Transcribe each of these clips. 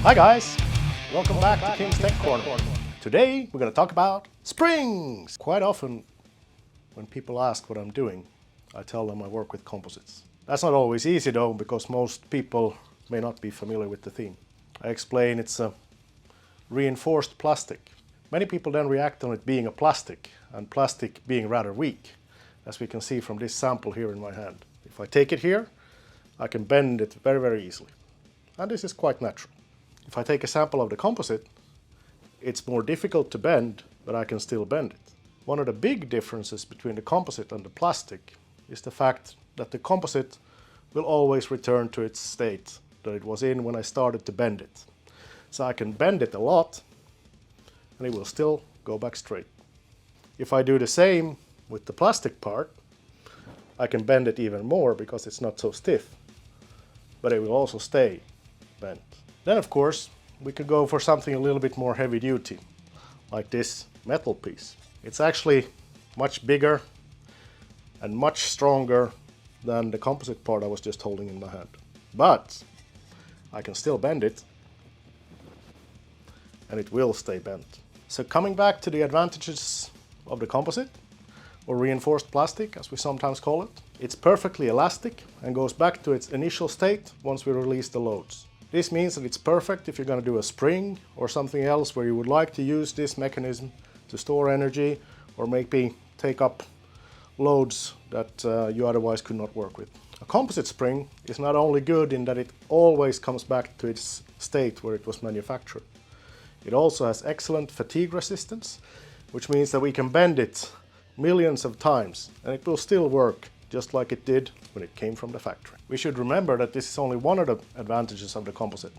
Hi guys, welcome back to Kim's Tech Corner. Today we're going to talk about springs. Quite often when people ask what I'm doing, I tell them I work with composites. That's not always easy though, because most people may not be familiar with the theme. I explain it's a reinforced plastic. Many people then react on it being a plastic, and plastic being rather weak, as we can see from this sample here in my hand. If I take it here, I can bend it very, very easily. And this is quite natural. If I take a sample of the composite, it's more difficult to bend, but I can still bend it. One of the big differences between the composite and the plastic is the fact that the composite will always return to its state that it was in when I started to bend it. So I can bend it a lot and it will still go back straight. If I do the same with the plastic part, I can bend it even more because it's not so stiff, but it will also stay bent. Then of course we could go for something a little bit more heavy duty, like this metal piece. It's actually much bigger and much stronger than the composite part I was just holding in my hand. But I can still bend it and it will stay bent. So coming back to the advantages of the composite, or reinforced plastic as we sometimes call it, it's perfectly elastic and goes back to its initial state once we release the loads. This means that it's perfect if you're going to do a spring or something else where you would like to use this mechanism to store energy or maybe take up loads that you otherwise could not work with. A composite spring is not only good in that it always comes back to its state where it was manufactured. It also has excellent fatigue resistance, which means that we can bend it millions of times and it will still work just like it did when it came from the factory. We should remember that this is only one of the advantages of the composite.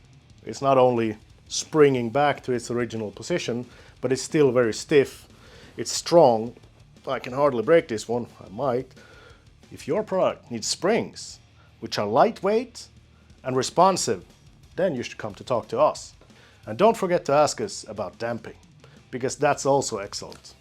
It's not only springing back to its original position, but it's still very stiff. It's strong. I can hardly break this one. I might. If your product needs springs, which are lightweight and responsive, then you should come to talk to us. And don't forget to ask us about damping, because that's also excellent.